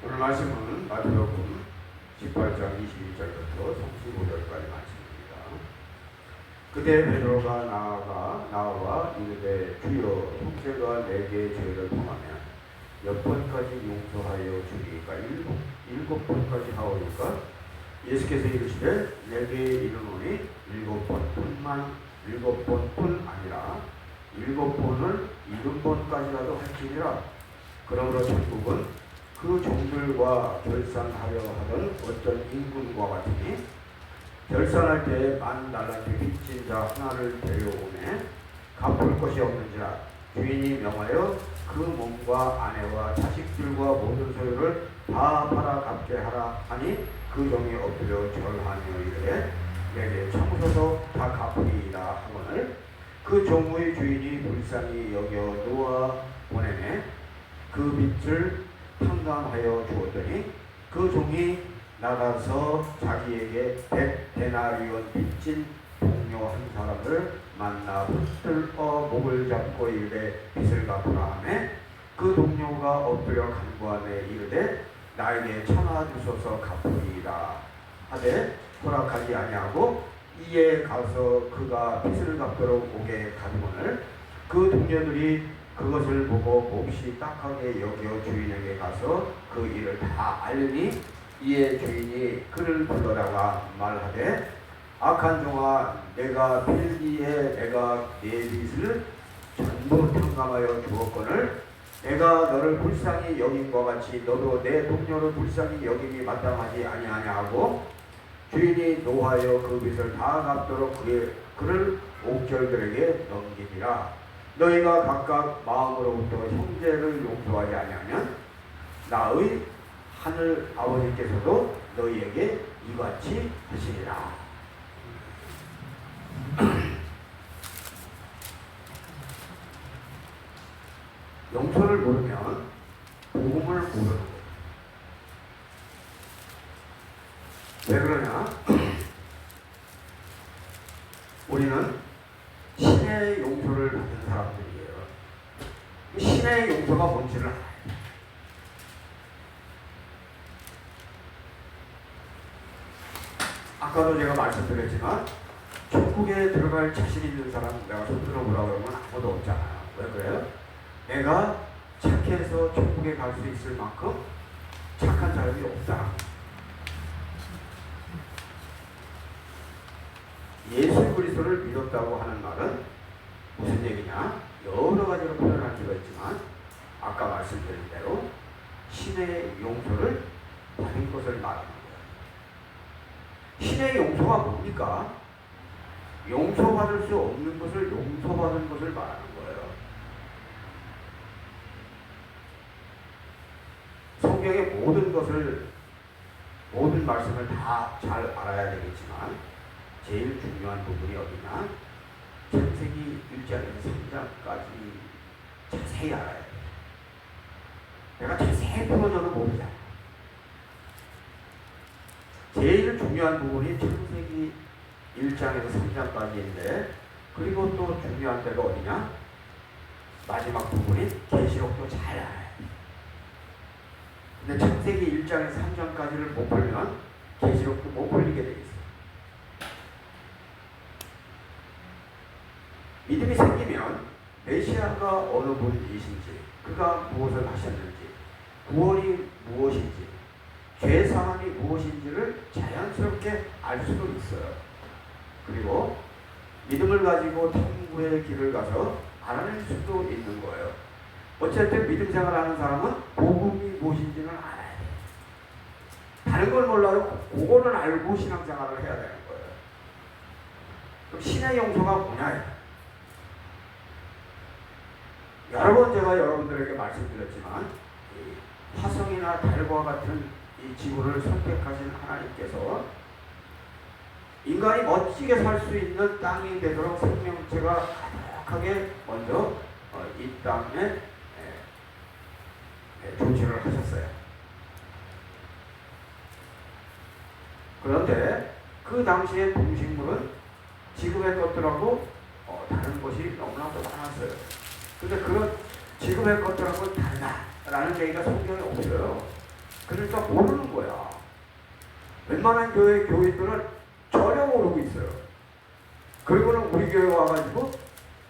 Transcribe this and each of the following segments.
오늘 말씀은 마태복음 18장 22절부터 35절까지 말씀입니다. 그때 베드로가 나와 이르되 주여 형제가 내게 죄를 범하면 몇 번까지 용서하여 주리까? 일곱 번까지 하오리까? 예수께서 이르시되 내게 이르노니 일곱 번뿐 아니라 7번을 70번까지라도 할지니라. 그러므로 천국은 그 종들과 결산하려 하던 어떤 임금과 같으니 결산할 때에 10,000달란트 빚진 자 하나를 데려오매 갚을 것이 없는지라 주인이 명하여 그 몸과 아내와 자식들과 모든 소유를 다 팔아 갚게 하라 하니 그 종이 엎드려 절하며 이르되 내게 청소서 다 갚으리이다 하거늘 그 종의 주인이 불쌍히 여겨 놓아 보내매 그 빚을 탕감하여 주었더니 그 종이 나가서 자기에게 100데나리온 빚진 동료 한 사람을 만나 붙들어 목을 잡고 이르되 빚을 갚으라 하매 그 동료가 엎드려 간구하며 이르되 나에게 천하 주소서 갚으리이다 하되 허락하지 아니하고 이에 가서 그가 빚을 갚도록 오게 가두거늘 그 동료들이 그것을 보고 몹시 딱하게 여겨 주인에게 가서 그 일을 다 알리니 이에 주인이 그를 불러다가 말하되 악한 종아 내가 필기에 내가 네 빚을 전부 탕감하여 주었거늘 내가 너를 불쌍히 여긴과 같이 너도 내 동료를 불쌍히 여김이 마땅하지 아니하냐 하고 주인이 노하여 그 빚을 다 갚도록 그를 옥절들에게 넘기니라. 너희가 각각 마음으로부터 형제를 용서하지 아니하면 나의 하늘 아버지께서도 너희에게 이같이 하시리라. 용서를 모르면 복음을 모르는 거예요. 왜 그러냐? 우리는 신의 용서를 받은 사람들이에요. 신의 용서가 뭔지를 알아요. 아까도 제가 말씀드렸지만 천국에 들어갈 자신 있는 사람 내가 손 들어보라고 그러면 아무도 없잖아요. 왜 그래요? 내가 착해서 천국에 갈 수 있을 만큼 착한 사람이 없다. 예수 그리스도를 믿었다고 하는 말은 무슨 얘기냐? 여러 가지로 표현할 수가 있지만 아까 말씀드린 대로 신의 용서를 받은 것을 말하는 거예요. 신의 용서가 뭡니까? 용서받을 수 없는 것을 용서받은 것을 말하는 거예요. 성경의 모든 말씀을 다 잘 알아야 되겠지만 제일 중요한 부분이 어디냐? 창세기 1장에서 3장까지 자세히 알아야 돼. 내가 자세히 풀어줘도 모르잖아. 제일 중요한 부분이 창세기 1장에서 3장까지인데 그리고 또 중요한 데가 어디냐? 마지막 부분이 계시록도 잘 알아야 돼. 근데 창세기 1장에서 3장까지를 못 풀면 계시록도 못 풀리게 돼 있어. 믿음이 생기면 메시아가 어느 분이신지, 그가 무엇을 하셨는지, 구원이 무엇인지, 죄사함이 무엇인지를 자연스럽게 알 수도 있어요. 그리고 믿음을 가지고 탐구의 길을 가서 알아낼 수도 있는 거예요. 어쨌든 믿음 생활하는 사람은 복음이 무엇인지는 알아야 돼. 다른 걸 몰라도 그거는 알고 신앙생활을 해야 되는 거예요. 그럼 신의 용서가 뭐냐? 여러 번 제가 여러분들에게 말씀드렸지만 화성이나 달과 같은 이 지구를 선택하신 하나님께서 인간이 멋지게 살 수 있는 땅이 되도록 생명체가 가득하게 먼저 이 땅에 조치를 하셨어요. 그런데 그 당시의 동식물은 지금의 것들하고 다른 것이 너무나도 많았어요. 근데 그런 지금의 것들하고는 달라라는 얘기가 성경에 없어요. 그러니까 모르는 거야. 웬만한 교회 교인들은 전혀 모르고 있어요. 그리고는 우리 교회 와가지고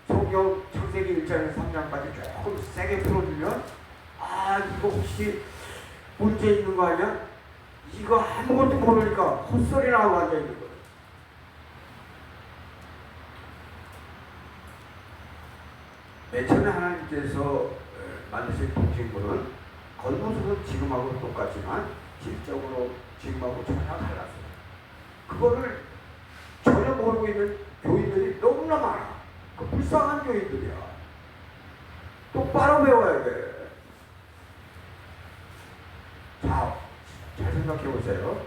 성경 창세기 1장에서 3장까지 조금 세게 풀어주면 아 이거 혹시 문제 있는 거 아니야? 이거 아무것도 모르니까 헛소리나 하고 앉아있는 거예요. 맨 처음에 하나님께서 만드신 동식물은 겉모습은 지금하고 똑같지만 질적으로 지금하고 전혀 달랐어요. 그거를 전혀 모르고 있는 교인들이 너무나 많아. 그 불쌍한 교인들이야. 똑바로 배워야 돼. 자, 잘 생각해 보세요.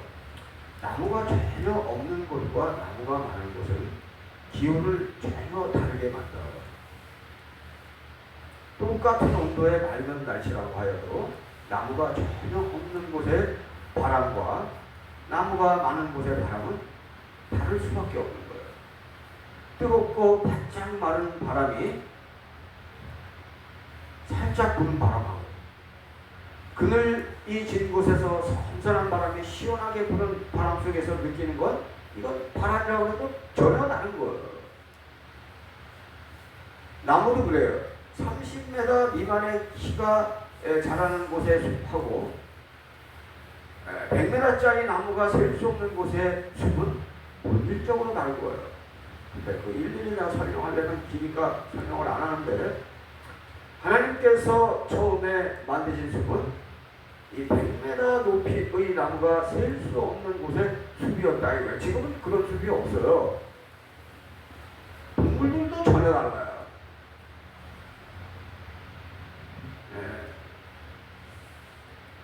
나무가 전혀 없는 곳과 나무가 많은 곳은 기온을 전혀 다르게 만들어요. 똑같은 온도의 맑은 날씨라고 하여도 나무가 전혀 없는 곳의 바람과 나무가 많은 곳의 바람은 다를 수밖에 없는 거예요. 뜨겁고 바짝 마른 바람이 살짝 부는 바람하고 그늘이 진 곳에서 선선한 바람이 시원하게 부는 바람 속에서 느끼는 건 이건 바람이라고 해도 전혀 다른 거예요. 나무도 그래요. 30m 미만의 키가 자라는 곳의 숲하고 100m짜리 나무가 셀 수 없는 곳의 숲은 본질적으로 다른 거예요. 근데 그 일일이 내가 설명하려면 기니까 설명을 안 하는데 하나님께서 처음에 만드신 숲은 이 100m 높이의 나무가 셀 수 없는 곳에 숲이었다 이거예요. 지금은 그런 숲이 없어요. 동물들도 전혀 달라요.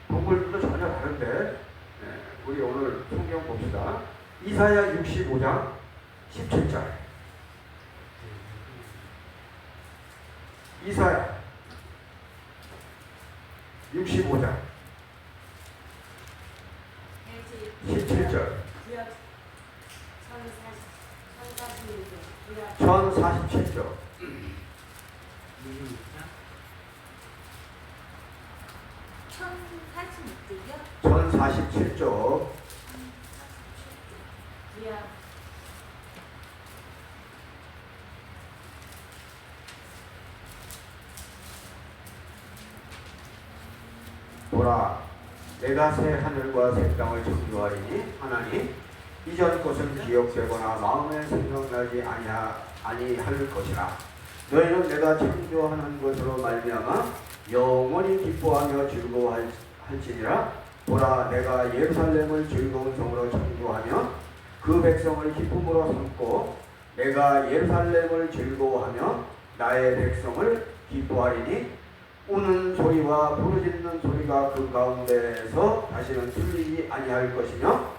동물들도 전혀 다른데 우리 오늘 성경 봅시다. 이사야 65장 17절. 이사야 65장 17절 1047조 1047조 보라 내가 새 하늘과 새 땅을 창조하리니 하나니 이전 것은 기억되거나 마음에 생각나지 아니할 것이라. 너희는 내가 창조하는 것으로 말미암아 영원히 기뻐하며 즐거워할지니라. 보라 내가 예루살렘을 즐거운 성으로 창조하며 그 백성을 기쁨으로 삼고 내가 예루살렘을 즐거워하며 나의 백성을 기뻐하리니 우는 소리와 부르짖는 소리가 그 가운데에서 다시는 들리지 아니할 것이며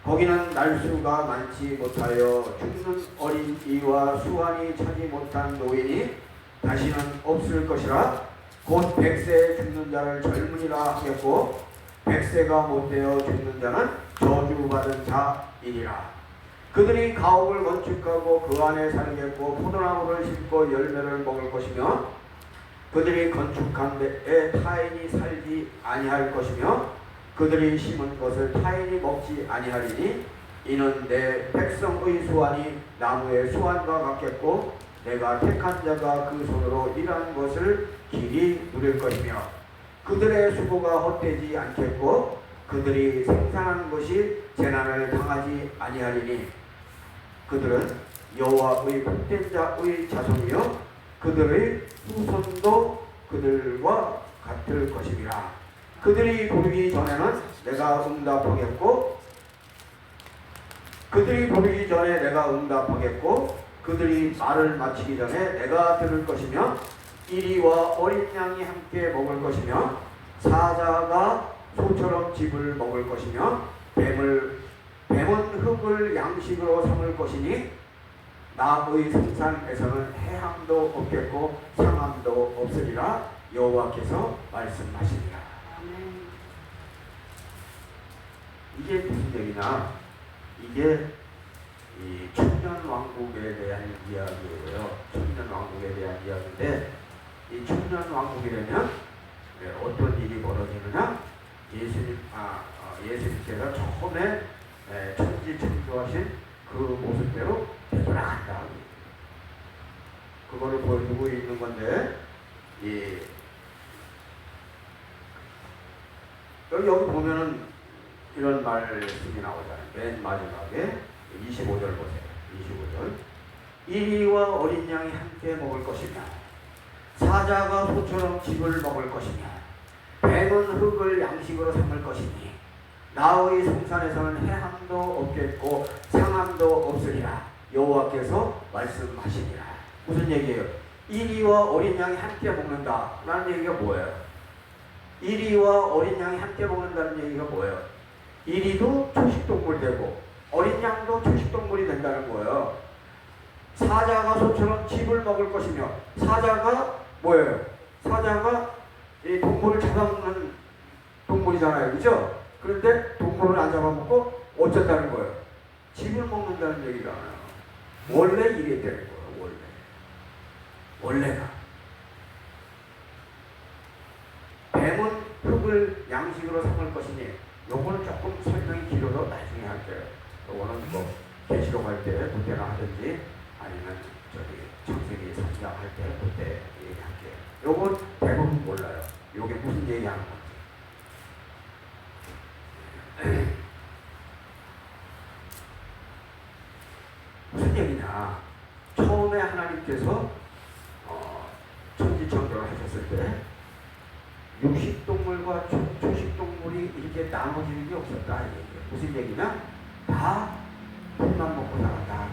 거기는 날수가 많지 못하여 죽는 어린 이와 수완이 차지 못한 노인이 다시는 없을 것이라. 곧 100세에 죽는 자를 젊은이라 하겠고 100세가 못되어 죽는 자는 저주받은 자이리라. 그들이 가옥을 건축하고 그 안에 살겠고 포도나무를 심고 열매를 먹을 것이며 그들이 건축한 데에 타인이 살지 아니할 것이며 그들이 심은 것을 타인이 먹지 아니하리니 이는 내 백성의 수완이 나무의 수완과 같겠고 내가 택한 자가 그 손으로 일한 것을 길이 누릴 것이며 그들의 수고가 헛되지 않겠고 그들이 생산한 것이 재난을 당하지 아니하리니 그들은 여호와의 복된 자의 자손이요 그들의 후손도 그들과 같을 것이니라. 그들이 부르기 전에는 내가 응답하겠고 그들이 말을 마치기 전에 내가 들을 것이며 이리와 어린 양이 함께 먹을 것이며 사자가 소처럼 짚을 먹을 것이며 뱀은 흙을 양식으로 삼을 것이니 나의 생산에서는 해함도 없겠고 상함도 없으리라. 여호와께서 말씀하시니라. 이게 무슨 얘기냐? 이게 이 천년 왕국에 대한 이야기예요. 천년 왕국에 대한 이야기인데 이 천년 왕국이라면 어떤 일이 벌어지느냐? 예수님 예수님께서 처음에 천지 창조하신 그 모습대로 되돌아간다. 그거를 보여주고 있는 건데, 여기 보면은 이런 말씀이 나오잖아요. 맨 마지막에 25절 보세요. 25절. 이리와 어린 양이 함께 먹을 것이며 사자가 소처럼 짚을 먹을 것이며 뱀은 흙을 양식으로 삼을 것이니 나의 성산에서는 해함도 없겠고 상함도 없으리라. 여호와께서 말씀하시니라. 무슨 얘기예요? 이리와 어린 양이 함께 먹는다 라는 얘기가 뭐예요? 이리와 어린 양이 함께 먹는다는 얘기가 뭐예요? 이리도 초식동물이 되고 어린 양도 초식동물이 된다는 거예요. 사자가 소처럼 짚을 먹을 것이며, 사자가 뭐예요? 사자가 이 동물을 잡아먹는 동물이잖아요. 그죠? 그런데 동물을 안 잡아먹고 어쩐다는 거예요? 짚을 먹는다는 얘기잖아요. 원래 이래 되는 거예요. 원래가. 뱀은 흙을 양식으로 삼을 것이니, 요거는 조금 설명이 길어서 나중에 할게요. 요거는 뭐 계시록 할 때 그때나 하든지 아니면 창세기 3장 할 때 그때 얘기할게요. 요건 대부분 몰라요. 요게 무슨 얘기하는 건지. 무슨 얘기냐? 처음에 하나님께서 천지창조를 하셨을 때 육식동물과 초식동물이 이렇게 나눠지는 게 없었다. 무슨 얘기냐? 다 풀만 먹고 살았다.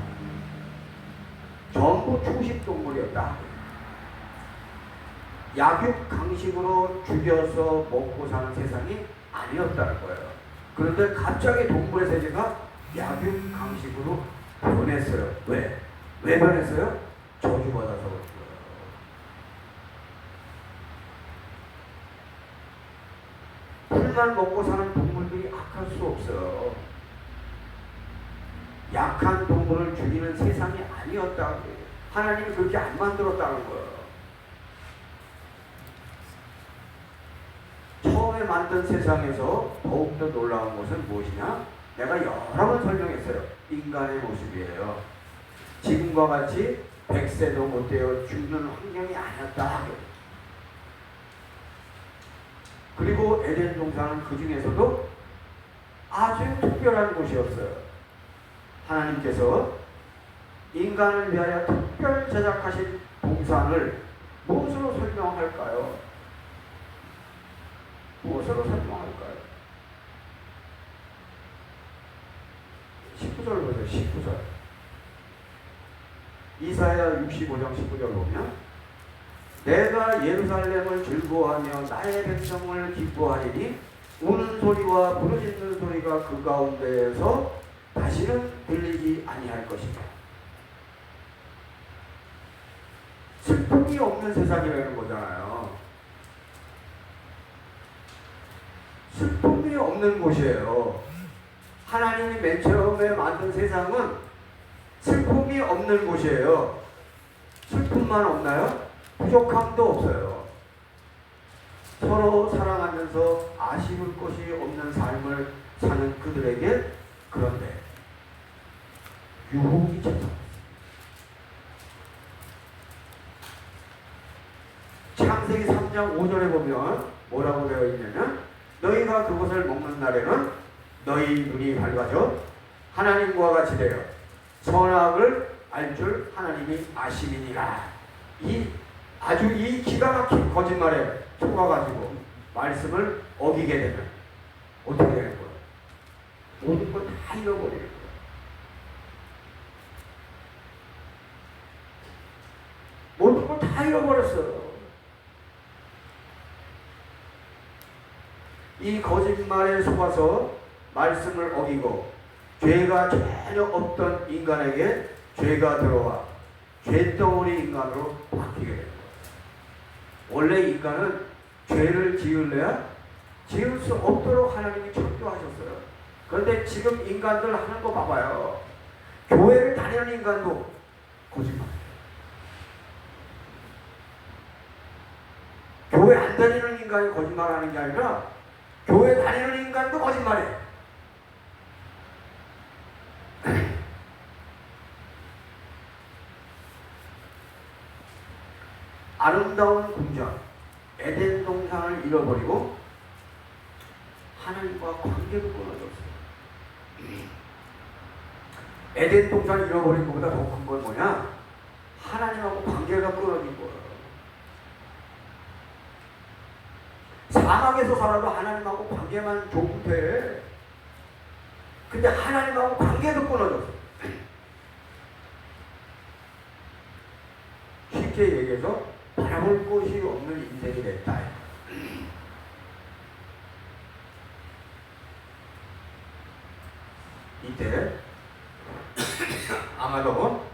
전부 초식동물이었다. 약육 강식으로 죽여서 먹고 사는 세상이 아니었다는 거예요. 그런데 갑자기 동물의 세계가 약육 강식으로 변했어요. 왜? 왜 변했어요? 저주받아서 그런 거예요. 풀만 먹고 사는 동물들이 악할 수 없어요. 약한 동물을 죽이는 세상이 아니었다고. 하나님이 그렇게 안 만들었다는 거예요. 처음에 만든 세상에서 더욱더 놀라운 것은 무엇이냐? 내가 여러 번 설명했어요. 인간의 모습이에요. 지금과 같이 100세도 못 되어 죽는 환경이 아니었다. 그리고 에덴 동산은 그 중에서도 아주 특별한 곳이었어요. 하나님께서 인간을 위하여 특별 제작하신 동산을 무엇으로 설명할까요? 무엇으로 설명할까요? 19절 보세요. 19절. 이사야 65장 19절 보면 내가 예루살렘을 즐거워하며 나의 백성을 기뻐하리니 우는 소리와 부르짖는 소리가 그 가운데에서 다시는 들리지 아니할 것이다. 슬픔이 없는 세상이라는 거잖아요. 슬픔이 없는 곳이에요. 하나님이 맨 처음에 만든 세상은 슬픔이 없는 곳이에요. 슬픔만 없나요? 부족함도 없어요. 서로 사랑하면서 아쉬울 것이 없는 삶을 사는 그들에게 그런데 유혹이 찾아왔어요. 창세기 3장 5절에 보면 뭐라고 되어 있냐면 너희가 그것을 먹는 날에는 너희 눈이 밝아져 하나님과 같이 되어 선악을 알 줄 하나님이 아심이니라. 아주 이 기가 막힌 거짓말에 속아가지고 말씀을 어기게 되면 어떻게 되는 거예요? 모든 걸 다 잃어버리는 거예요. 모든 걸 다 잃어버렸어요. 이 거짓말에 속아서 말씀을 어기고 죄가 전혀 없던 인간에게 죄가 들어와 죄덩어리 인간으로 바뀌게 되는 거예요. 원래 인간은 죄를 지을래야 지을 수 없도록 하나님이 창조하셨어요. 그런데 지금 인간들 하는 거 봐봐요. 교회를 다니는 인간도 거짓말이에요. 교회 안 다니는 인간이 거짓말하는 게 아니라 교회 다니는 인간도 거짓말이에요. 아름다운 궁전 에덴 동산을 잃어버리고 하나님과 관계를 끊어졌어요. 에덴 동산을 잃어버린 것보다 더 큰 건 뭐냐? 하나님하고 관계가 끊어진 거예요. 사막에서 살아도 하나님하고 관계만 좋으면 돼. 근데 하나님하고 관계도 끊어졌어. 쉽게 얘기해서 바라볼 곳이 없는 인생이 됐다. 이때 아마도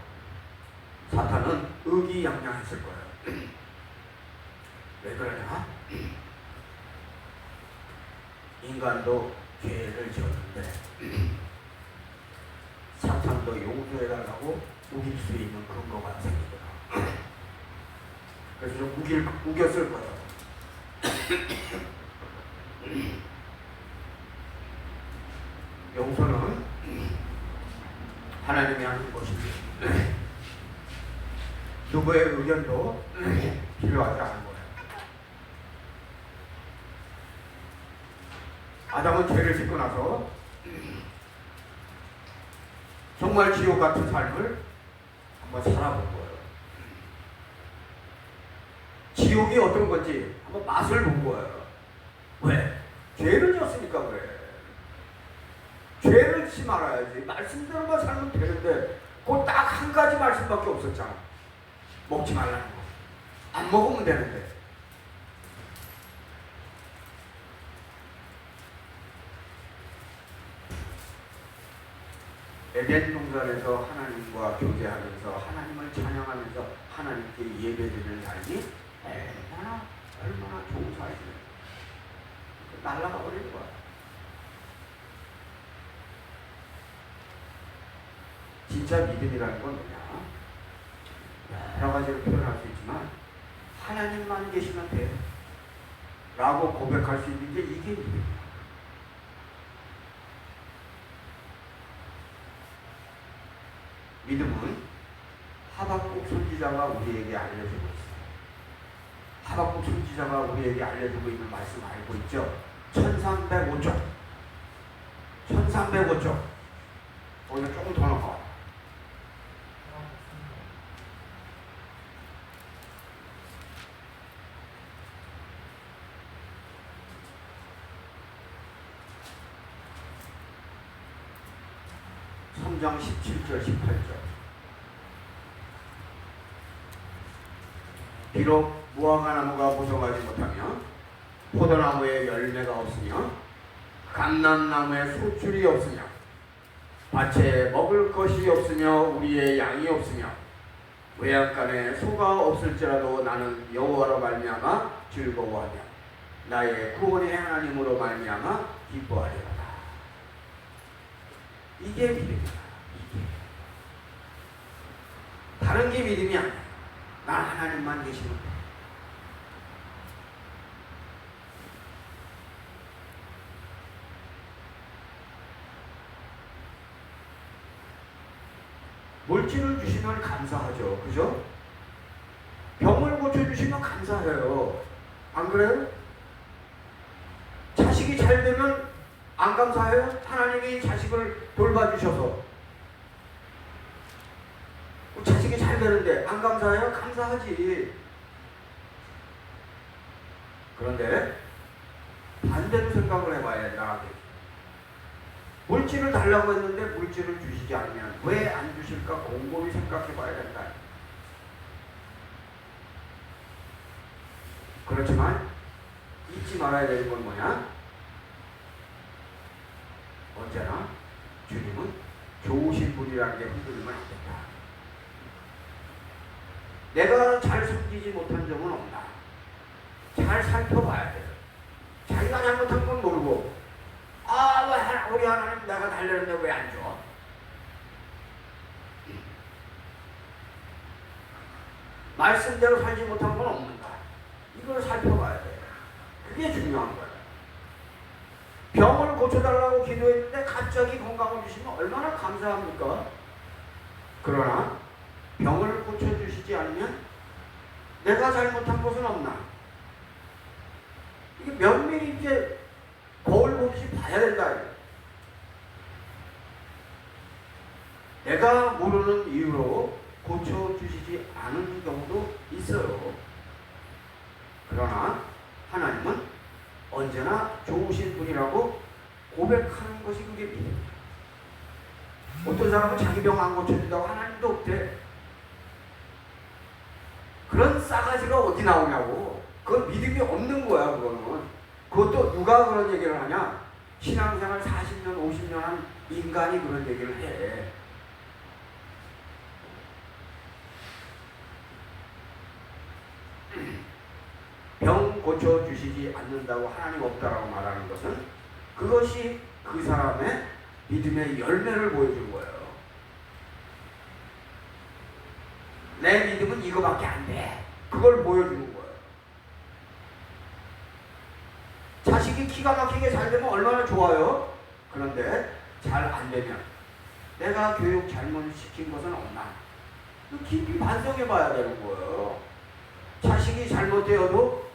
사탄은 의기양양했을 거예요. 왜 그러냐? 인간도 죄를 지었는데 사탄도 용서해달라고 우길 수 있는 근거가 생기더라. 그래서 좀 우겼을 거예요. 용서는 하나님이 하는 것이지 누구의 의견도 필요하지 않은 거예요. 아담은 죄를 짓고 나서 정말 지옥 같은 삶을 한번 살아본 거예요. 지옥이 어떤 건지 한번 맛을 본 거예요. 왜? 죄를 지었으니까 그래. 죄를 짓지 말아야지. 말씀대로만 살면 되는데 그 딱 한 가지 말씀밖에 없었잖아. 먹지 말라는 거. 안 먹으면 되는데. 에덴 동산에서 하나님과 교제하면서 하나님을 찬양하면서 하나님께 예배드리는 삶이 얼마나 좋은 삶이에요. 날아가 버리는 거야. 진짜 믿음이라는 건 뭐냐? 여러 가지로 표현할 수 있지만 하나님만 계시면 돼 라고 고백할 수 있는 게 이게 믿음이야. 믿음은 하박국 선지자가 우리에게 알려주고 있어요. 하박국 선지자가 우리에게 알려주고 있는 말씀 알고 있죠? 1305쪽 1305쪽 오늘 조금 더 넘어가. 장 17절 18절 비록 무화과나무가 무성하지 못하며 포도나무에 열매가 없으며 감람나무에 수출이 없으며 밭에 먹을 것이 없으며 우리의 양이 없으며 외양간에 소가 없을지라도 나는 여호와로 말미암아 즐거워하며 나의 구원의 하나님으로 말미암아 기뻐하리로다. 이게 믿음이다. 다른 게 믿음이 아니야. 나 하나님만 계시면 돼. 물질을 주시면 감사하죠. 그죠? 병을 고쳐주시면 감사해요. 안 그래요? 자식이 잘 되면 안 감사해요? 하나님이 자식을 돌봐주셔서 자식이 잘 되는데 안 감사해요? 감사하지. 그런데 반대로 생각을 해봐야 나에게 물질을 달라고 했는데 물질을 주시지 않으면 왜 안 주실까 곰곰이 생각해봐야 된다. 그렇지만 잊지 말아야 되는 건 뭐냐? 언제나 주님은 좋으신 분이라는 게 흔들리면 안 된다. 내가 잘 섬기지 못한 점은 없나? 잘 살펴봐야 돼요. 자기가 잘못한 건 모르고 왜 우리 하나님 내가 달려는데 왜 안 줘? 말씀대로 살지 못한 건 없는가? 이걸 살펴봐야 돼요. 그게 중요한 거예요. 병을 고쳐달라고 기도했는데 갑자기 건강을 주시면 얼마나 감사합니까? 그러나 병을 고쳐주시지 않으면 내가 잘못한 것은 없나? 이게 면밀히 이제 거울 보듯이 봐야 된다. 내가 모르는 이유로 고쳐주시지 않은 경우도 있어요. 그러나 하나님은 언제나 좋으신 분이라고 고백하는 것이 그게 믿음이에요. 어떤 사람은 자기 병 안 고쳐준다고 하나님도 없대. 그런 싸가지가 어디 나오냐고. 그건 믿음이 없는 거야. 그거는. 그것도 누가 그런 얘기를 하냐. 신앙생활 40년 50년 한 인간이 그런 얘기를 해. 병 고쳐주시지 않는다고 하나님 없다라고 말하는 것은 그것이 그 사람의 믿음의 열매를 보여준 거예요. 내 믿음은 이거밖에 안 돼. 그걸 보여주는 거예요. 자식이 기가 막히게 잘 되면 얼마나 좋아요. 그런데 잘 안 되면 내가 교육 잘못시킨 것은 없나. 깊이 반성해 봐야 되는 거예요. 자식이 잘못되어도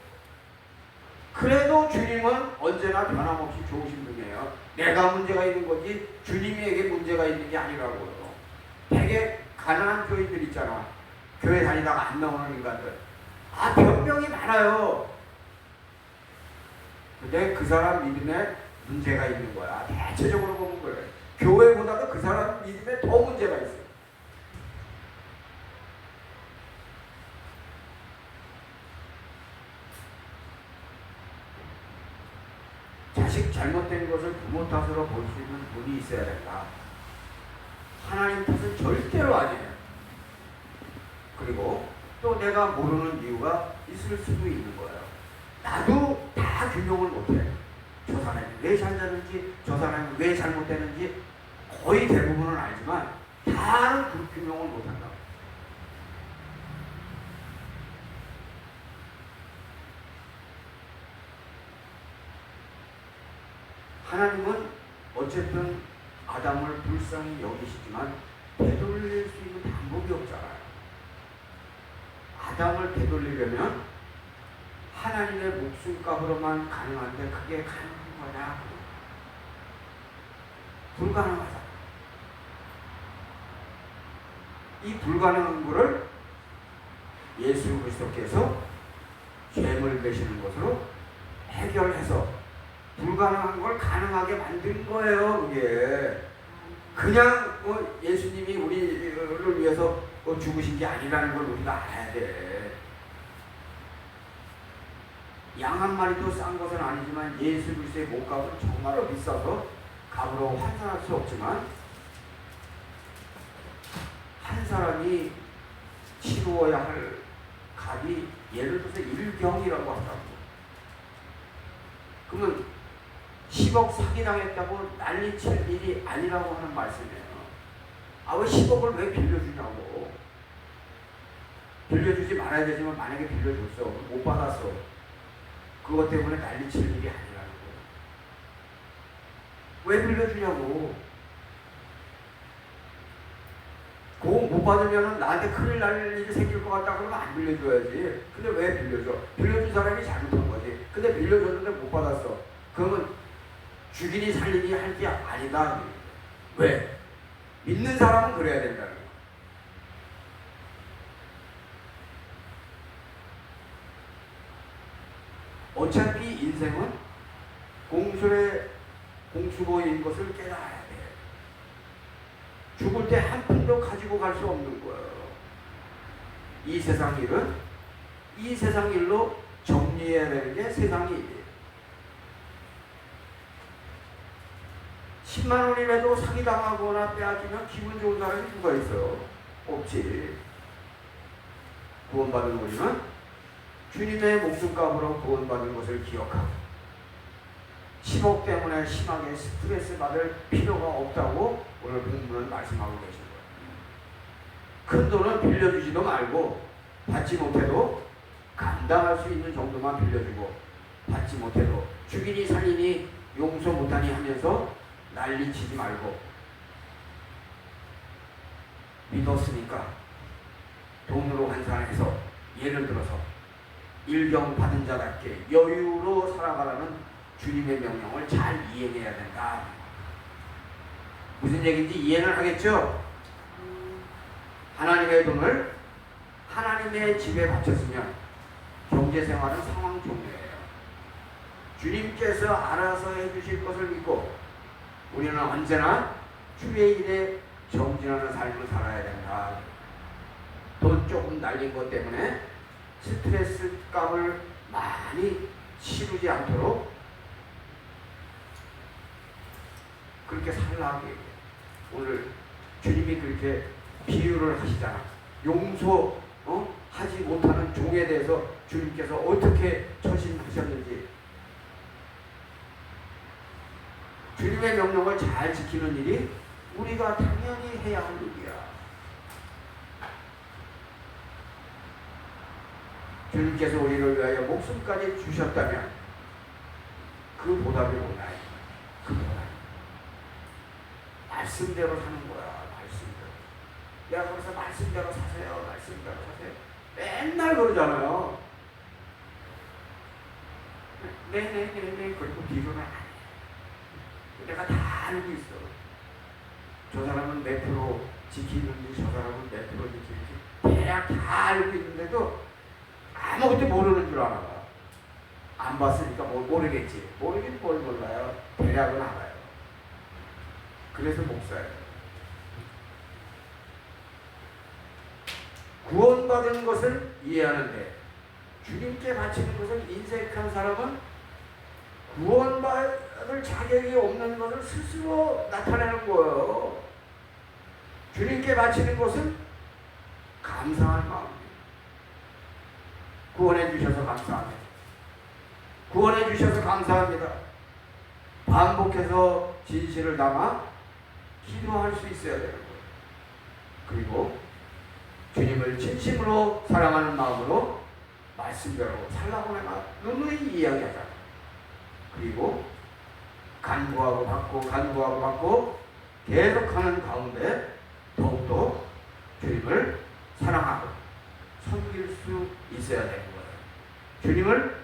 그래도 주님은 언제나 변함없이 좋으신 분이에요. 내가 문제가 있는 거지 주님에게 문제가 있는 게 아니라고요. 되게 가난한 교인들 있잖아. 교회 다니다가 안 나오는 인간들. 변명이 많아요. 근데 그 사람 믿음에 문제가 있는 거야. 대체적으로 보면 그래. 교회보다도 그 사람 믿음에 더 문제가 있어요. 자식 잘못된 것을 부모 탓으로 볼 수 있는 분이 있어야 된다. 하나님 탓은 절대로 아니에요. 그리고 또 내가 모르는 이유가 있을 수도 있는 거예요. 나도 다 규명을 못해. 저 사람이 왜 잘 되는지, 저 사람이 왜 잘못되는지 거의 대부분은 알지만 다는 그 규명을 못한다. 하나님은 어쨌든 아담을 불쌍히 여기시지만 되돌릴 수 있는 방법이 없잖아요. 아담을 되돌리려면 하나님의 목숨값으로만 가능한데 그게 가능한 거냐? 불가능하다. 이 불가능한 거를 예수 그리스도께서 죄물 되시는 것으로 해결해서 불가능한 걸 가능하게 만든 거예요. 그게 그냥 예수님이 우리를 위해서 죽으신 게 아니라는 걸 우리가 알아야 돼. 양 한 마리도 싼 것은 아니지만 예수 그리스도의 몸값은 정말로 비싸서 값으로 환산할 수 없지만 한 사람이 치루어야 할 값이 예를 들어서 일경이라고 한다고. 그러면 10억 사기당했다고 난리칠 일이 아니라고 하는 말씀이에요. 왜 10억을 왜 빌려주냐고. 빌려주지 말아야 되지만 만약에 빌려줬어. 못 받았어. 그것 때문에 난리칠 일이 아니라는 거예요. 왜 빌려주냐고. 그거 못 받으면 나한테 큰일 날 일이 생길 것 같다 그러면 안 빌려줘야지. 근데 왜 빌려줘? 빌려준 사람이 잘못한 거지. 근데 빌려줬는데 못 받았어. 그러면 죽이니 살리니 할 게 아니다. 왜? 믿는 사람은 그래야 된다는 거야. 어차피 인생은 공수보인 것을 깨달아야 돼. 죽을 때 한 푼도 가지고 갈 수 없는 거예요. 이 세상 일은 이 세상 일로 정리해야 되는 게 세상 일이에요. 10만 원이라도 사기당하거나 빼앗기면 기분 좋은 사람이 누가 있어요? 없지. 구원받은 우리는 주님의 목숨값으로 구원받은 것을 기억하고 10억 때문에 심하게 스트레스 받을 필요가 없다고 오늘 본문은 말씀하고 계신 거예요. 큰 돈은 빌려주지도 말고 받지 못해도 감당할 수 있는 정도만 빌려주고 받지 못해도 죽이니 살리니 용서 못하니 하면서 난리치지 말고 믿었으니까 돈으로 환산해서 예를 들어서 일경 받은 자답게 여유로 살아가라는 주님의 명령을 잘 이행해야 된다. 무슨 얘기인지 이해는 하겠죠? 하나님의 돈을 하나님의 집에 바쳤으면 경제생활은 상황 종료예요. 주님께서 알아서 해주실 것을 믿고 우리는 언제나 주의 일에 정진하는 삶을 살아야 된다. 돈 조금 날린 것 때문에 스트레스 값을 많이 치르지 않도록 그렇게 살라고 얘기해요. 오늘 주님이 그렇게 비유를 하시잖아. 용서 하지 못하는 종에 대해서 주님께서 어떻게 처신하셨는지. 주님의 명령을 잘 지키는 일이 우리가 당연히 해야 할 일이야. 주님께서 우리를 위하여 목숨까지 주셨다면 그 보답이 뭐냐? 그 보답. 말씀대로 사는 거야. 말씀대로. 내가 거기서 말씀대로 사세요. 말씀대로 사세요. 맨날 그러잖아요. 네네네네. 그리고 뒤로는 안 해. 내가 다 알고 있어. 저 사람은 몇 프로 지키는지 저 사람은 몇 프로 지키는지 대략 다 알고 있는데도 아무것도 모르는 줄 알아. 안 봤으니까 모르겠지. 모르긴 뭘 몰라요. 대략은 알아요. 그래서 목사예요. 구원받은 것을 이해하는데 주님께 바치는 것을 인색한 사람은 구원받을 자격이 없는 것을 스스로 나타내는 거예요. 주님께 바치는 것은 감사한 마음이에요. 구원해 주셔서 감사합니다. 구원해 주셔서 감사합니다. 반복해서 진실을 담아 기도할 수 있어야 되는 거예요. 그리고 주님을 진심으로 사랑하는 마음으로 말씀대로 살라고 내가 누누이 이야기하잖아. 그리고 간구하고 받고 계속하는 가운데 더욱더 주님을 사랑하고 섬길 수 있어야 되는 거예요. 주님을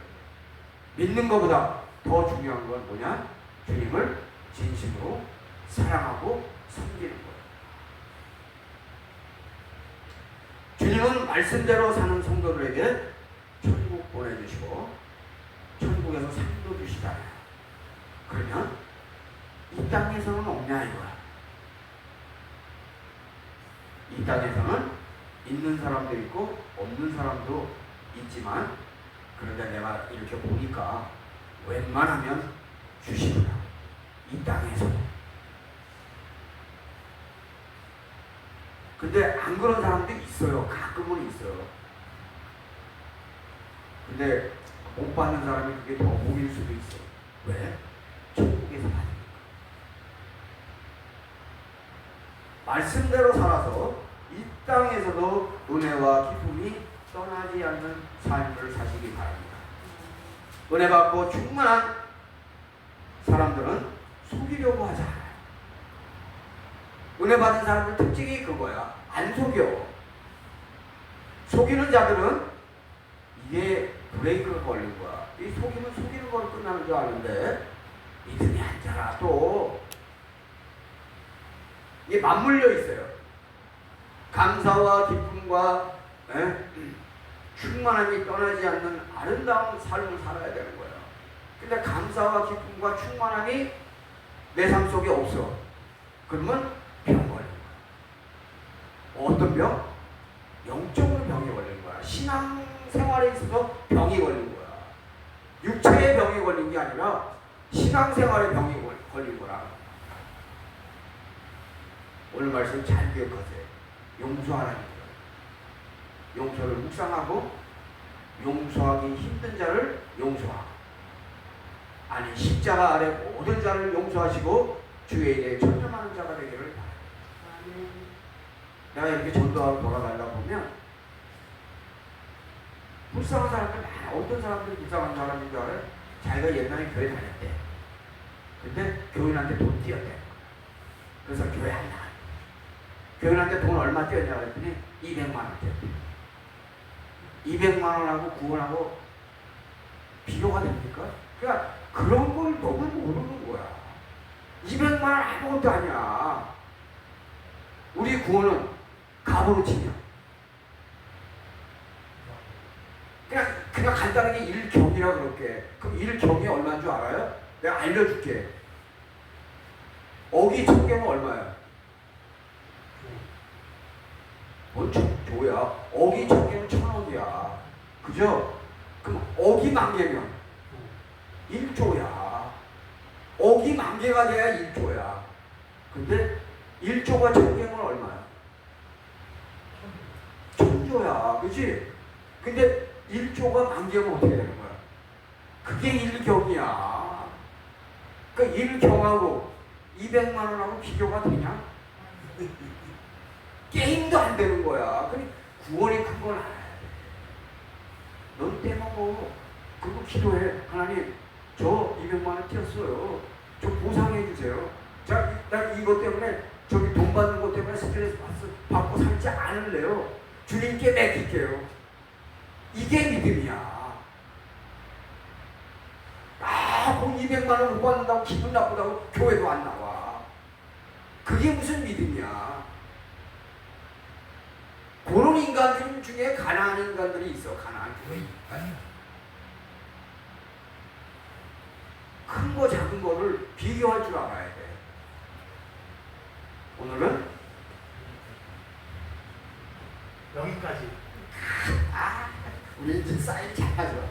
믿는 것보다 더 중요한 건 뭐냐? 주님을 진심으로 사랑하고 섬기는 거예요. 주님은 말씀대로 사는 성도들에게 천국 보내주시고 천국에서 상도 주시잖아요. 그러면 이 땅에서는 없냐 이거야. 이 땅에서는 있는 사람도 있고 없는 사람도 있지만 그런데 내가 이렇게 보니까 웬만하면 주시더라. 이 땅에서. 근데 안 그런 사람도 있어요. 가끔은 있어요. 근데 못 받는 사람이 그게 더 복일 수도 있어. 왜? 천국에서 받으니까. 말씀대로 살아서 이 땅에서도 은혜와 기쁨이 떠나지 않는 삶을 사시기 바랍니다. 은혜 받고 충만한 사람들은 속이려고 하지 않아요. 은혜 받은 사람들 특징이 그거야. 안 속여. 속이는 자들은 이게 브레이크가 걸린 거야. 이 속이는 걸로 끝나는 줄 아는데 믿음이 안 자라 또. 이게 맞물려 있어요. 감사와 기쁨과 충만함이 떠나지 않는 아름다운 삶을 살아야 되는 거예요. 근데 감사와 기쁨과 충만함이 내 삶 속에 없어. 그러면 병 걸린 거야. 어떤 병? 영적으로 병이 걸린 거야. 신앙생활에 있어서 병이 걸린 거야. 육체의 병이 걸린 게 아니라 신앙생활의 병이 걸린 거라. 오늘 말씀 잘 기억하세요. 용서하라는 거예요. 용서를 묵상하고 용서하기 힘든 자를 용서하고 아니 십자가 아래 모든 자를 용서하시고 주의 일에 전념하는 자가 되기를 바랍니다. 내가 이렇게 전도하고 돌아가려다 보면 불쌍한 사람들 많아. 어떤 사람들이 불쌍한 사람인 줄 알아요? 자기가 옛날에 교회 다녔대. 근데 교인한테 돈 띄었대. 그래서 교회 안 나가. 교인한테 돈 얼마 띄었냐고 했더니 200만 원 띄었대. 200만 원하고 구원하고 비교가 됩니까? 그러니까 그런 걸 너무 모르는 거야. 200만 원 아무것도 아니야. 우리 구원은 값으로 치냐. 그냥 간단하게 일경이라 그럴게. 그럼 일경이 얼마인 줄 알아요? 내가 알려줄게. 어기 천개는 얼마야? 뭔 조야? 어기 천개는 1,000억이야. 그죠? 그럼 어기 만개면 1조야. 어기 만개가 돼야 1조야. 근데 1조가 1,000개면 얼마야? 1,000조야. 그치? 근데 1조가 만개면 어떻게 되는 거야? 그게 1경이야. 그 1경하고 200만 원하고 비교가 되냐? 게임도 안 되는 거야. 그러니 구원이 큰 건 알아야 돼. 넌 떼먹어. 그리고 기도해. 하나님, 저 200만 원 띄었어요. 좀 보상해 주세요. 자, 나 이것 때문에 저기 돈 받는 것 때문에 스트레스 받고 살지 않을래요. 주님께 맡길게요. 이게 믿음이야. 뭐 200만 원 못 받는다고 기분 나쁘다고 교회도 안 나와. 그게 무슨 믿음이야. 그런 인간들 중에 가난한 인간들이 있어. 가난한 교회 인간. 큰 거 작은 거를 비교할 줄 알아야 돼. 오늘은 여기까지. 우리 이제 사인 잘하죠.